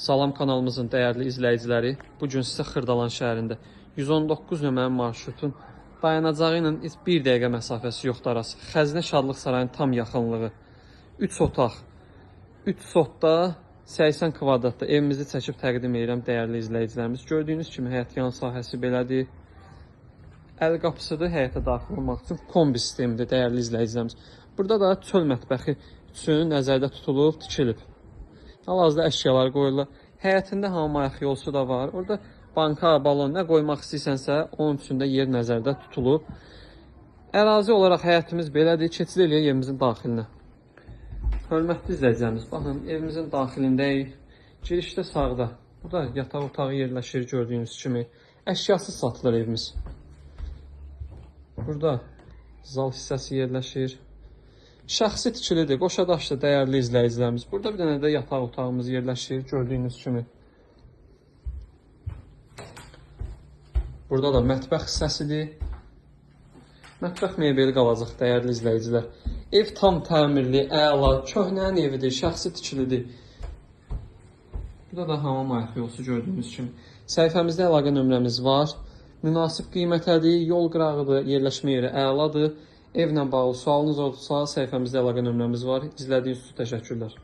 Salam kanalımızın dəyərli izləyiciləri, bugün sizə Xırdalan şəhərində 119 nömrəli marşrutun dayanacağı ilə 1 dəqiqə məsafəsi yoxdur arası. Xəzinə Şadlıq Sarayının tam yaxınlığı. 3 otaq, 3 sotda 80 kvadratda evimizi çəkib təqdim edirəm dəyərli izləyicilərimiz. Gördüyünüz kimi həyətyan sahəsi belədir. Əl qapısıdır, həyətə daxil olmaq üçün kombi sistemidir dəyərli izləyicilərimiz. Burada da çöl mətbəxi üçün nəzərdə tutulub, tikilib. Hal-hazırda əşyalar qoyulur. Həyətində hamam ayaq yolsu da var. Orada banka, balon nə qoymaq istəyirsənsə, onun üçün də yer nəzərdə tutulub. Ərazi olaraq həyətimiz belədir. Keçid eləyək evimizin daxilinə. Hörmətli izləyicilərimiz, baxın, evimizin daxilindəyik. Girişdə sağda. Burada yataq otağı yerləşir gördüyünüz kimi. Əşyasız satılır evimiz. Burada zal hissəsi yerləşir. Şəxsi tikilidir, qoşadaşdır dəyərli izləyicilərimiz. Burada bir dənə də yataq otağımız yerləşir, gördüyünüz kimi. Burada da mətbəx hissəsidir. Mətbəx mebeli qalacaq dəyərli izləyicilər. Ev tam təmirli, əla, köhnənin evidir, şəxsi tikilidir. Burada da hamam ayaq yolsu gördüyünüz kimi. Səhifəmizdə əlaqə nömrəmiz var. Münasib qiymətədir, yol qırağıdır, yerləşmə yeri əladır. Evlə bağlı sualınız olursa, səhifəmizdə əlaqə nömrəmiz var. İzlədiyiniz üçün təşəkkürlər.